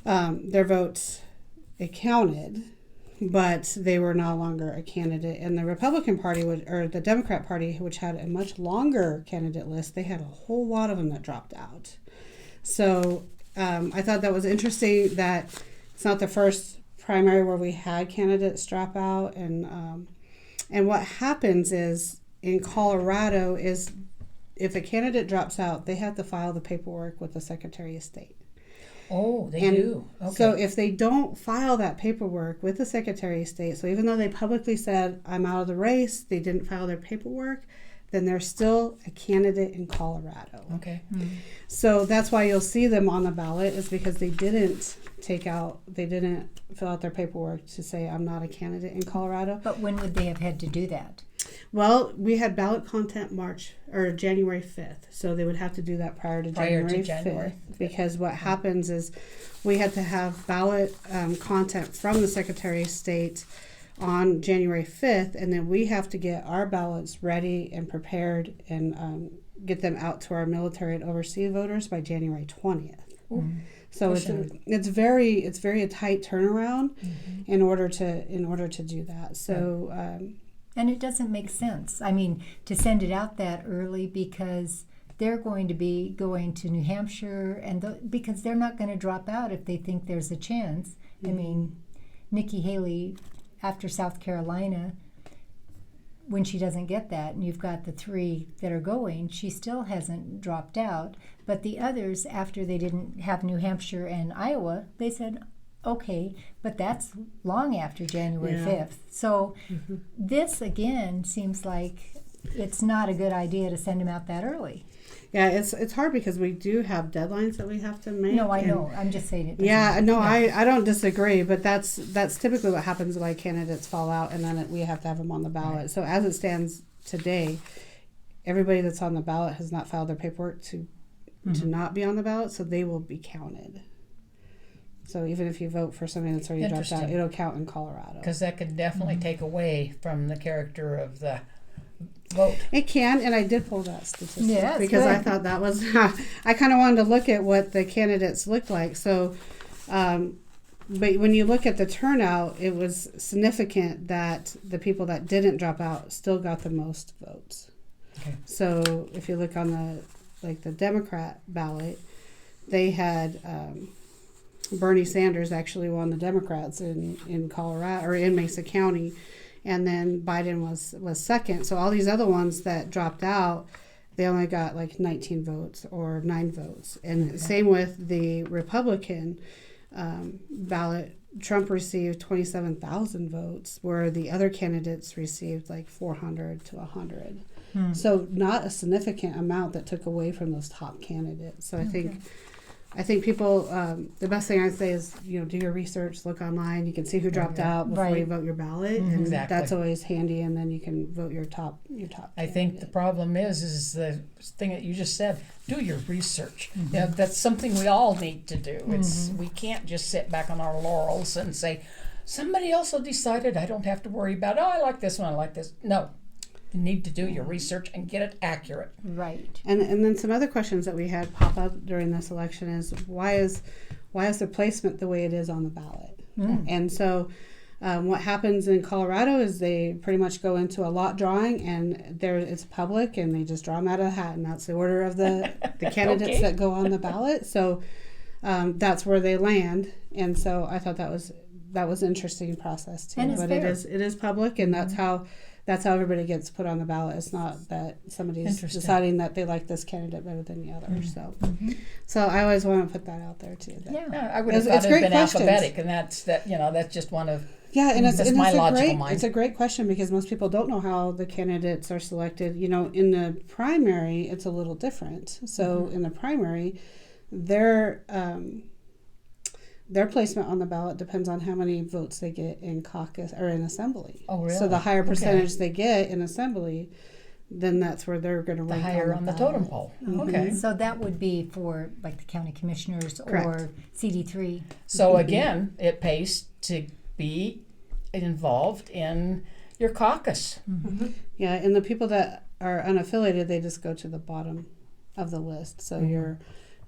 their votes, it counted, but they were no longer a candidate. And the Republican Party, or the Democrat Party, which had a much longer candidate list, they had a whole lot of them that dropped out. So I thought that was interesting that it's not the first primary where we had candidates drop out. And what happens is in Colorado is if a candidate drops out, they have to file the paperwork with the Secretary of State. Oh, they And do. Okay. So if they don't file that paperwork with the Secretary of State, so even though they publicly said, I'm out of the race, they didn't file their paperwork, then they're still a candidate in Colorado. Okay. So that's why you'll see them on the ballot, is because they didn't fill out their paperwork to say, I'm not a candidate in Colorado. But when would they have had to do that? Well, we had ballot content January 5th. So they would have to do that prior to January 5th. Because what happens is we had to have ballot content from the Secretary of State on January 5th, and then we have to get our ballots ready and prepared and get them out to our military and overseas voters by January 20th. So it's very a tight turnaround in order to do that. So And it doesn't make sense. I mean, to send it out that early because they're going to be going to New Hampshire, and because they're not going to drop out if they think there's a chance. I mean, Nikki Haley, after South Carolina, when she doesn't get that, and you've got the 3 that are going, she still hasn't dropped out. But the others, after they didn't have New Hampshire and Iowa, they said, okay, but that's long after January 5th. So this, again, seems like it's not a good idea to send them out that early. yeah, it's hard because we do have deadlines that we have to make. No, I and- know. I'm just saying it. doesn't- Yeah, no, I don't disagree, but that's typically what happens when candidates fall out, and then we have to have them on the ballot. So as it stands today, everybody that's on the ballot has not filed their paperwork to not be on the ballot, so they will be counted. So even if you vote for somebody that's already dropped out, Interesting. it'll count in Colorado. Because that could definitely take away from the character of the vote. It can, and I did pull that statistic Yeah, it's because I good. thought that was. I kind of wanted to look at what the candidates looked like. So, but when you look at the turnout, it was significant that the people that didn't drop out still got the most votes. Okay. So if you look on the Democrat ballot, they had Bernie Sanders actually won the Democrats in Colorado or in Mesa County. And then Biden was second. So all these other ones that dropped out, they only got like 19 votes or 9 votes. And same with the Republican ballot. Trump received 27,000 votes, where the other candidates received like 400 to 100. So not a significant amount that took away from those top candidates. So I think people, the best thing I'd say is, do your research, look online. You can see who dropped out before you Right. vote your ballot, and Exactly. that's always handy. And then you can vote your top. I think the problem is the thing that you just said. Do your research. That's something we all need to do. We can't just sit back on our laurels and say, somebody also decided I don't have to worry about, oh, I like this one, I like this. No, you need to do your research and get it accurate. Right. And then some other questions that we had pop up during this election is why is the placement the way it is on the ballot? And so what happens in Colorado is they pretty much go into a lot drawing, and it's public, and they just draw them out of a hat, and that's the order of the candidates that go on the ballot. So that's where they land, and so I thought that was an interesting process too. And it's but fair. it is public, and that's how everybody gets put on the ballot. It's not that somebody's deciding that they like this candidate better than the other. So I always want to put that out there too. Yeah, I would have thought it had been alphabetic, and that's just one of It's a great question because most people don't know how the candidates are selected. You know, in the primary, it's a little different. So in the primary, their placement on the ballot depends on how many votes they get in caucus or in assembly. Oh, really? So the higher percentage they get in assembly, then that's where they're going to rank higher on the totem pole. Okay. So that would be for like the county commissioners or CD3. So again, it pays to be involved in your caucus. Yeah, and the people that are unaffiliated, they just go to the bottom of the list. So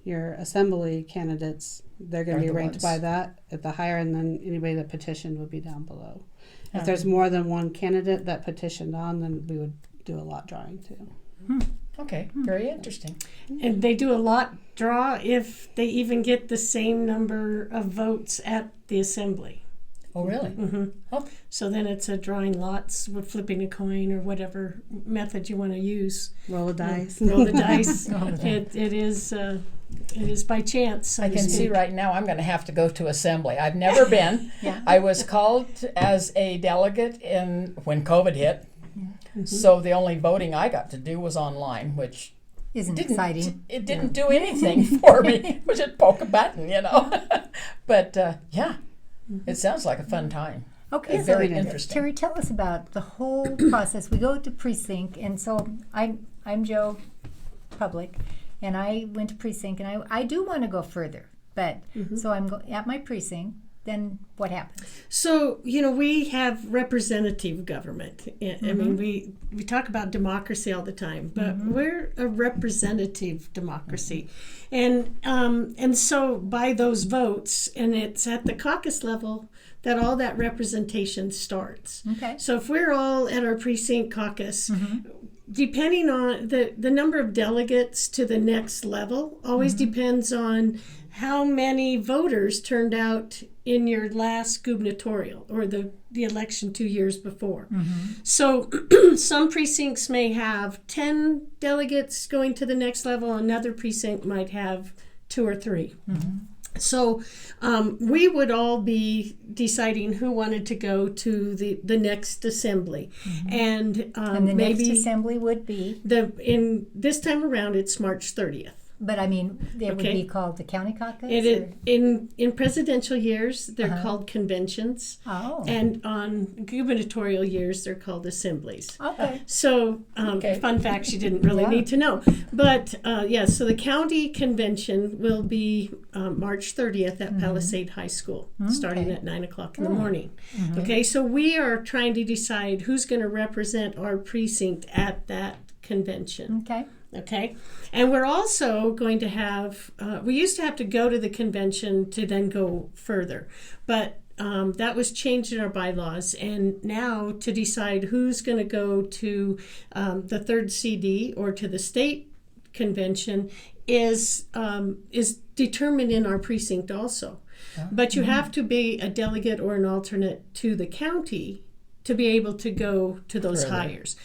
your assembly candidates, they're going to be ranked by that at the higher, and then anybody that petitioned would be down below. If there's more than one candidate that petitioned on, then we would do a lot drawing too. Okay, very interesting. And they do a lot draw if they even get the same number of votes at the assembly. Oh, really? Oh. So then it's a drawing lots with flipping a coin or whatever method you want to use. Roll a dice. Roll the dice. It is by chance. So I can see right now I'm going to have to go to assembly. I've never been. I was called as a delegate when COVID hit. So the only voting I got to do was online, which isn't exciting. It didn't do anything for me. It was just poke a button, But it sounds like a fun time. Okay, very interesting. Terry, tell us about the whole process. We go to precinct, and so I'm Joe Public, and I went to precinct, and I do want to go further, but so I'm at my precinct. Then what happens? So, we have representative government. I mean, we talk about democracy all the time, but we're a representative democracy. And so by those votes, and it's at the caucus level that all that representation starts. Okay. So if we're all at our precinct caucus, depending on the number of delegates to the next level always depends on how many voters turned out in your last gubernatorial or the election 2 years before. So some precincts may have 10 delegates going to the next level. Another precinct might have 2 or 3. So we would all be deciding who wanted to go to the next assembly. And the maybe next assembly would be? in this time around, it's March 30th. But I mean, it would be called the county caucus? In presidential years, they're called conventions. Oh. And on gubernatorial years, they're called assemblies. Okay. So, fun facts you didn't really need to know. But, so the county convention will be March 30th at Palisade High School, starting at 9 o'clock in the morning. Okay, so we are trying to decide who's going to represent our precinct at that convention. Okay, and we're also going to have, we used to have to go to the convention to then go further, but that was changed in our bylaws, and now to decide who's going to go to the third CD or to the state convention is determined in our precinct also. But you have to be a delegate or an alternate to the county to be able to go to those hires.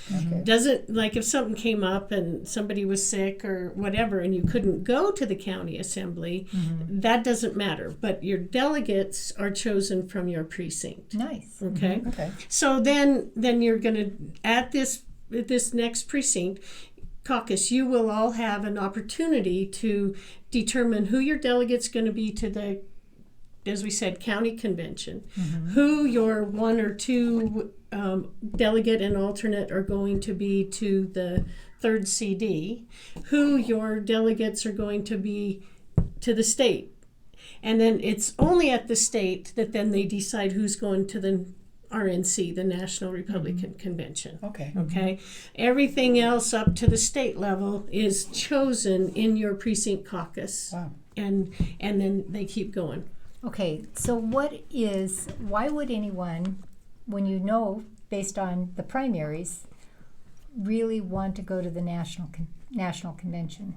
Doesn't, like if something came up and somebody was sick or whatever and you couldn't go to the county assembly, that doesn't matter. But your delegates are chosen from your precinct. Nice. Okay. So then you're going to, at this next precinct caucus, you will all have an opportunity to determine who your delegate's going to be to the, as we said, county convention, who your 1 or 2 delegate and alternate are going to be to the third CD, who your delegates are going to be to the state. And then it's only at the state that then they decide who's going to the RNC, the National Republican Convention. Okay. Okay. Everything else up to the state level is chosen in your precinct caucus. Wow. And then they keep going. Okay, so why would anyone, when you know based on the primaries, really want to go to the national convention?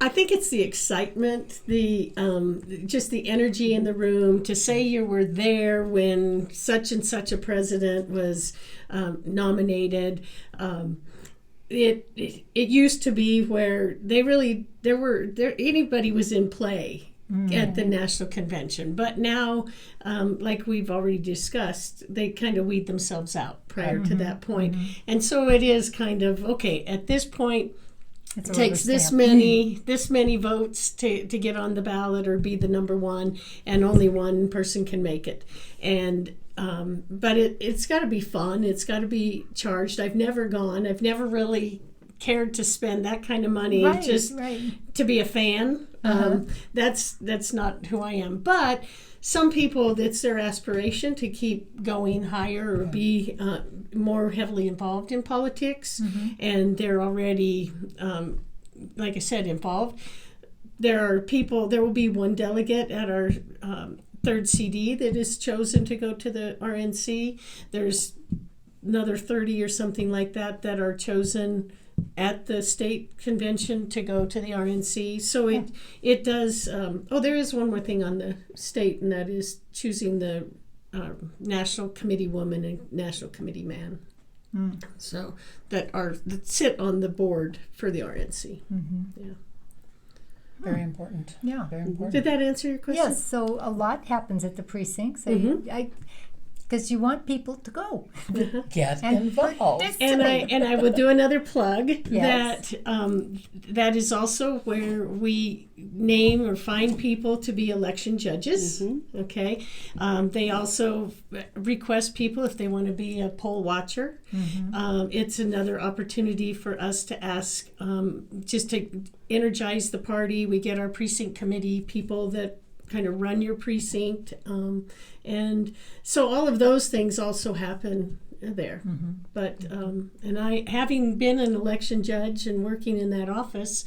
I think it's the excitement, the just the energy in the room. To say you were there when such and such a president was nominated. It used to be where anybody was in play at the national convention, but now, like we've already discussed, they kind of weed themselves out prior to that point, and so it is kind of okay at this point. It takes this many votes to get on the ballot or be the number one, and only one person can make it. And but it's got to be fun. It's got to be charged. I've never gone. I've never really cared to spend that kind of money to be a fan. That's not who I am. But some people, it's their aspiration to keep going higher or be more heavily involved in politics, and they're already, like I said, involved. There will be one delegate at our third CD that is chosen to go to the RNC. There's another 30 or something like that are chosen at the state convention to go to the RNC. So it does. There is one more thing on the state, and that is choosing the national committee woman and national committee man. So that sit on the board for the RNC. Yeah. Very important. Yeah. Very important. Did that answer your question? Yes, so a lot happens at the precincts. Because you want people to go. Get involved. And I will do another plug. Yes. that is also where we name or find people to be election judges. Okay, they also request people if they want to be a poll watcher. It's another opportunity for us to ask, just to energize the party. We get our precinct committee people that kind of run your precinct, and so all of those things also happen there. But and I, having been an election judge and working in that office,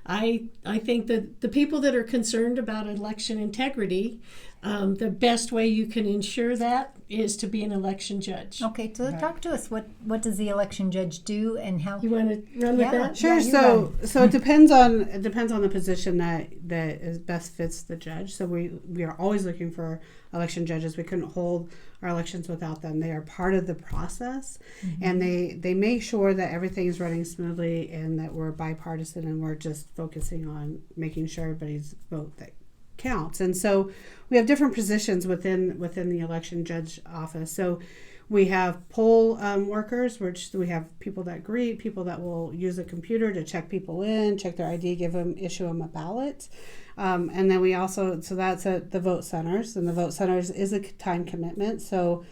I think that the people that are concerned about election integrity, the best way you can ensure that is to be an election judge. Okay, so talk to us. What does the election judge do, and how? You want to run with that? Sure. So it depends on the position that is best fits the judge. So we are always looking for election judges. We couldn't hold our elections without them. They are part of the process, and they make sure that everything is running smoothly and that we're bipartisan and we're just focusing on making sure everybody's vote that counts. And so we have different positions within the election judge office. So we have poll workers, which we have people that greet, people that will use a computer to check people in, check their ID, issue them a ballot. And then we also, so that's at the vote centers, and the vote centers is a time commitment. So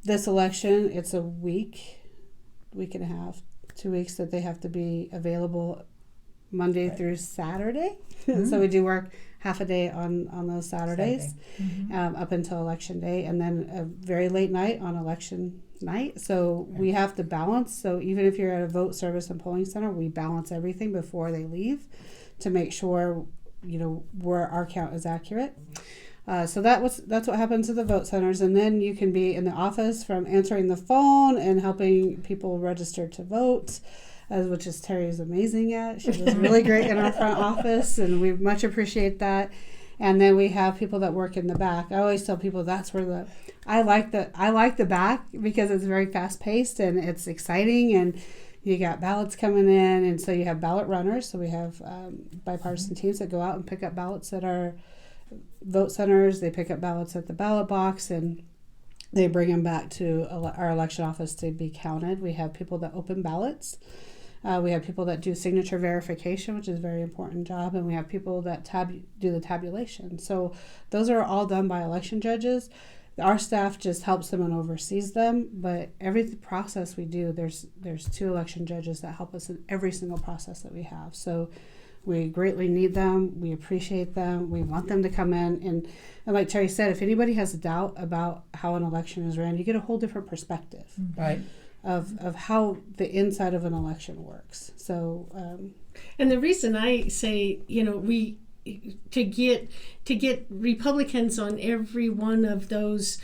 this election, it's a week and a half, 2 weeks that they have to be available Monday through Saturday. So we do work half a day on those Saturdays up until election day, and then a very late night on election night. So we have to balance. So even if you're at a vote service and polling center, we balance everything before they leave to make sure where our count is accurate. So that's what happens to the vote centers, and then you can be in the office from answering the phone and helping people register to vote, which is Terry is amazing at. She does really great in our front office, and we much appreciate that. And then we have people that work in the back. I always tell people that's where I like the back because it's very fast paced and it's exciting, and you got ballots coming in, and so you have ballot runners. So we have bipartisan teams that go out and pick up ballots at our vote centers. They pick up ballots at the ballot box, and they bring them back to our election office to be counted. We have people that open ballots. We have people that do signature verification, which is a very important job, and we have people that do the tabulation. So those are all done by election judges. Our staff just helps them and oversees them, but every process we do, there's 2 election judges that help us in every single process that we have. So We greatly need them. We appreciate them. We want them to come in. And like Terry said, if anybody has a doubt about how an election is ran, you get a whole different perspective Right. of how the inside of an election works. So, And the reason I say, we to get Republicans on every one of those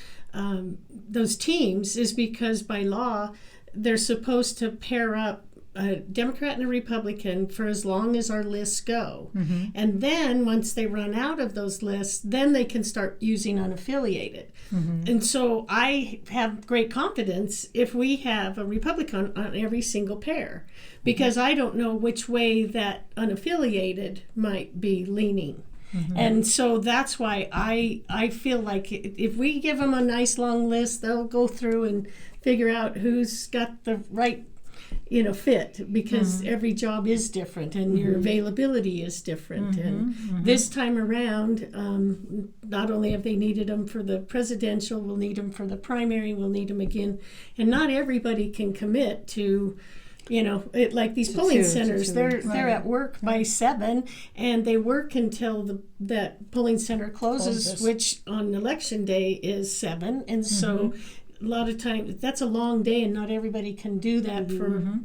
teams is because by law they're supposed to pair up a Democrat and a Republican for as long as our lists go. Mm-hmm. And then once they run out of those lists, then they can start using unaffiliated. Mm-hmm. And so I have great confidence if we have a Republican on every single pair, because I don't know which way that unaffiliated might be leaning. Mm-hmm. And so that's why I feel like if we give them a nice long list, they'll go through and figure out who's got the right fit, because every job is different and your availability is different. And this time around, not only have they needed them for the presidential, we'll need them for the primary, we'll need them again. And not everybody can commit to, like these polling centers, they're at work by 7 and they work until that polling center closes, which on election day is 7. And so a lot of times that's a long day, and not everybody can do that for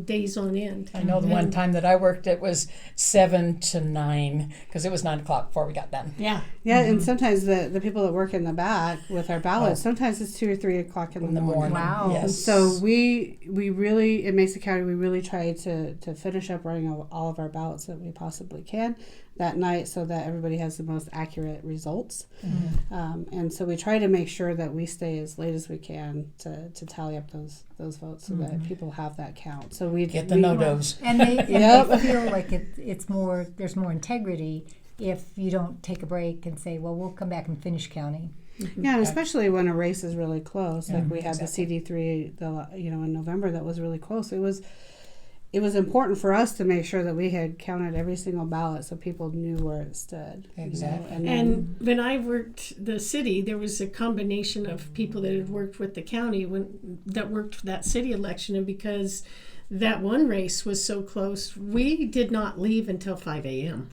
days on end. I know the one time that I worked, it was 7 to 9 because it was 9 o'clock before we got done. Yeah. yeah, and sometimes the people that work in the back with our ballots, sometimes it's 2 or 3 o'clock in the morning. Wow. Yes. So we really, in Mesa County, we really try to finish up running all of our ballots that we possibly can that night so that everybody has the most accurate results. And so we try to make sure that we stay as late as we can to tally up those votes so that people have that count. So we Get the no-dos. And they feel like there's more integrity if you don't take a break and say, well, we'll come back and finish counting. Yeah, and especially when a race is really close, like we had exactly. the CD3, in November, that was really close. It was important for us to make sure that we had counted every single ballot so people knew where it stood. Exactly. And when I worked the city, there was a combination of people that had worked with the county that worked that city election, and because that one race was so close, we did not leave until 5 a.m.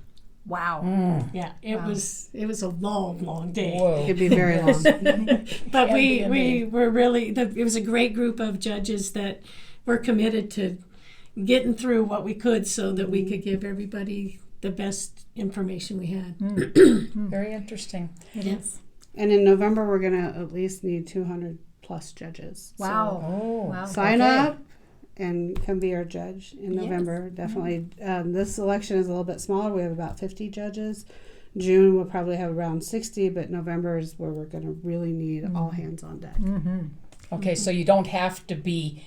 Wow. Yeah, it was a long day. Whoa. It could be very long. But Can be we indeed. were really, it was a great group of judges that were committed to getting through what we could so that we could give everybody the best information we had. Very interesting. It is. And in November, we're going to at least need 200 plus judges. Wow. Oh. Wow. So sign Okay. up and come be our judge in November. Definitely. This election is a little bit smaller. We have about 50 judges. June, we'll probably have around 60, but November is where we're going to really need all hands on deck. Okay, so you don't have to be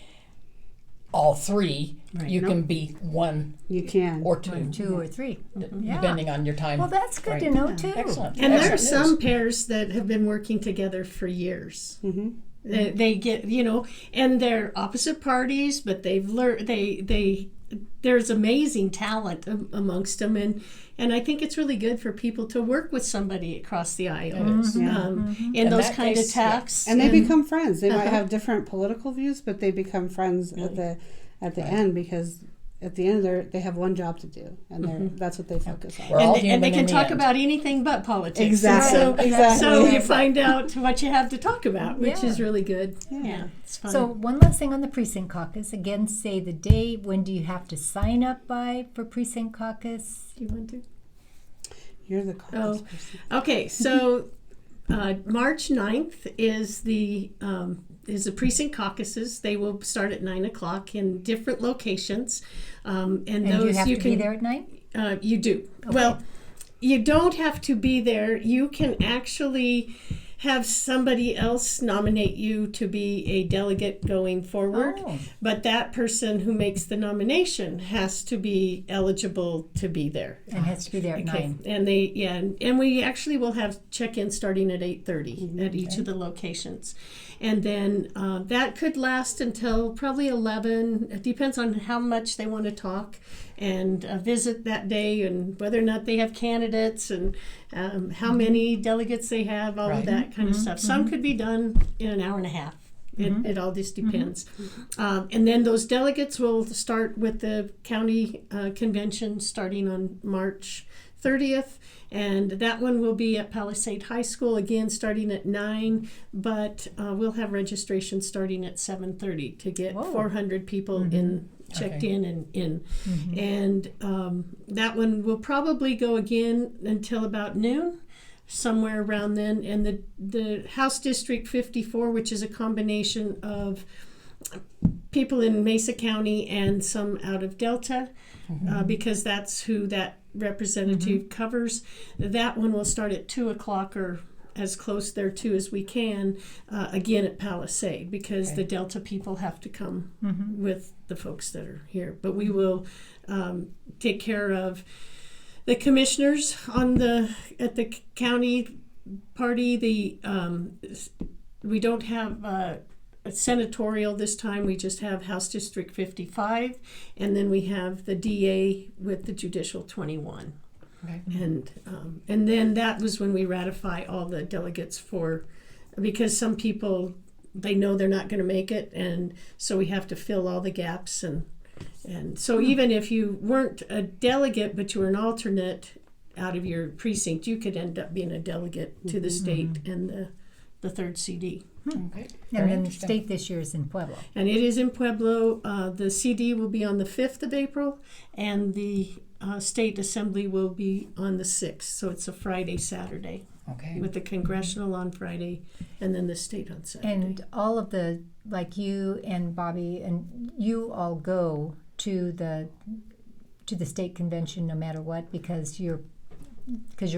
all 3. Right. You can be 1 You can. or 2, 2 or 3. Yeah. depending on your time. Well, that's good Right. to know, too. Excellent. And there are Excellent some news. pairs that have been working together for years. Mm-hmm. They get, and they're opposite parties, but they've learned, there's amazing talent amongst them. And I think it's really good for people to work with somebody across the aisle It is. in In those that kind case, of tasks. And they become friends. They might have different political views, but they become friends at the end, because at the end they have one job to do, and that's what they focus on. We're all and human they can in the talk end. about anything but politics. Exactly. So you find out what you have to talk about, which Yeah. is really good. Yeah. It's fun. So one last thing on the precinct caucus. Again, say the day. When do you have to sign up by for precinct caucus? do you want to? You're the caucus Oh. person. Okay, so March 9th is the precinct caucuses. They will start at 9 o'clock in different locations. And those you have to can be there at night? You do. Well, you don't have to be there. You can actually have somebody else nominate you to be a delegate going forward. Oh. But that person who makes the nomination has to be eligible to be there. And has to be there at 9. And we actually will have check-in starting at 8:30 at each of the locations. And then that could last until probably 11. It depends on how much they want to talk and visit that day, and whether or not they have candidates, and how many delegates they have, all Right. of that kind of stuff. Some could be done in an hour and a half. It all just depends. And then those delegates will start with the county convention starting on March 30th. And that one will be at Palisade High School, again starting at 9, but we'll have registration starting at 7:30 to get 400 people checked in and in. And that one will probably go again until about noon, somewhere around then. And the House District 54, which is a combination of people in Mesa County and some out of Delta, because that's who that representative covers. That one will start at 2 o'clock or as close there to as we can, again at Palisade, because the Delta people have to come with the folks that are here. But we will take care of the commissioners at the county party. We don't have a senatorial this time. We just have House District 55, and then we have the DA with the Judicial 21. Okay. And then that was when we ratify all the delegates because some people, they know they're not going to make it, and so we have to fill all the gaps. And so even if you weren't a delegate but you were an alternate out of your precinct, you could end up being a delegate to the state and the third CD. Okay. And then the state this year is in Pueblo. And it is in Pueblo. The CD will be on the 5th of April, and the state assembly will be on the 6th. So it's a Friday, Saturday. Okay. With the congressional on Friday, and then the state on Saturday. And all of like you and Bobby, and you all go to the state convention no matter what, because you're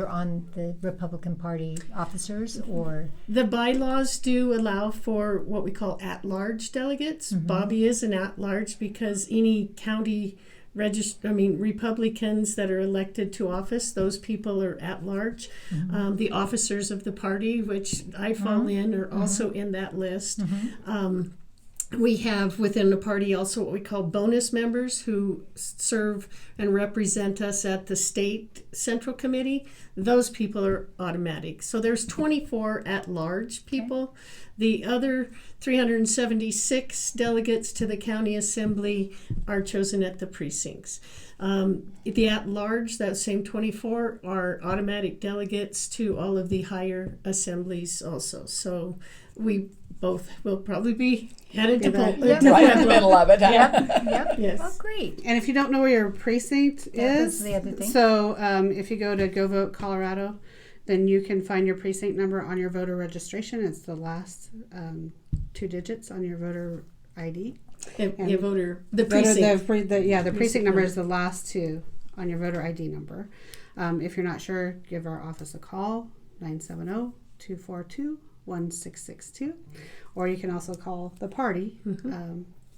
on the Republican Party officers, or the bylaws do allow for what we call at-large delegates. Bobby is an at-large because any county Republicans that are elected to office, those people are at large. The officers of the party, which I fall in, are also in that list. We have within the party also what we call bonus members who serve and represent us at the state central committee. Those people are automatic. So there's 24 at-large people. The other 376 delegates to the county assembly are chosen at the precincts. The at-large, that same 24, are automatic delegates to all of the higher assemblies also. So we both will probably be headed to right in the middle of it. Yep. Yes. Oh, great. And if you don't know where your precinct is, was the other thing. So if you go to Go Vote Colorado, then you can find your precinct number on your voter registration. It's the last 2 digits on your voter ID. The The precinct. the precinct number is the last 2 on your voter ID number. If you're not sure, give our office a call, 970-242-1662, or you can also call the party.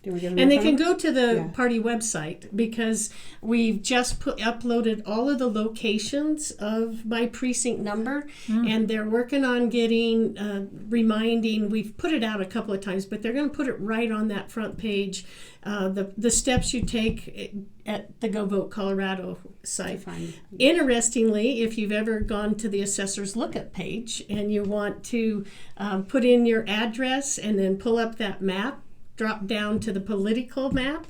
And they can go to the party website, because we've just uploaded all of the locations of my precinct number, and they're working on getting reminding. We've put it out a couple of times, but they're going to put it right on that front page. The steps you take at the Go Vote Colorado site. Interestingly, if you've ever gone to the assessor's lookup page and you want to put in your address and then pull up that map, drop down to the political map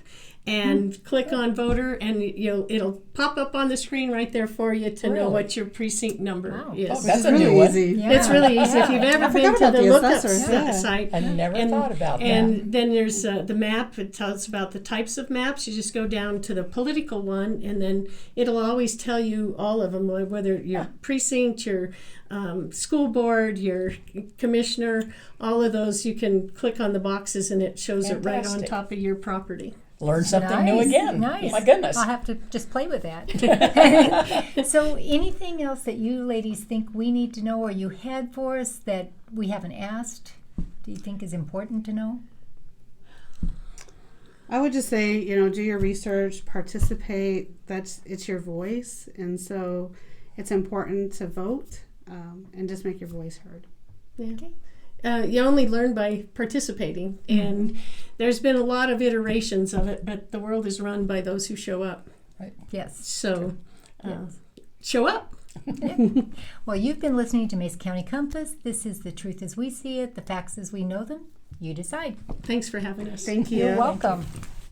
and click on voter, and it'll pop up on the screen right there for you to know what your precinct number is. Oh, that's a new one. Yeah. It's really easy. If you've ever been to the lookup site. I never thought about that. And then there's the map. It tells about the types of maps. You just go down to the political one, and then it'll always tell you all of them, whether your precinct, your school board, your commissioner, all of those. You can click on the boxes, and it shows it right on top of your property. Learn something new again. Nice. My goodness. I'll have to just play with that. So anything else that you ladies think we need to know, or you had for us that we haven't asked, do you think is important to know? I would just say, do your research, participate. It's your voice, and so it's important to vote and just make your voice heard. Yeah. Okay. You only learn by participating, and there's been a lot of iterations of it, but the world is run by those who show up. Right. Yes. So show up. Well, you've been listening to Mesa County Compass. This is The Truth as We See It, the facts as we know them. You decide. Thanks for having us. Thank you. You're welcome.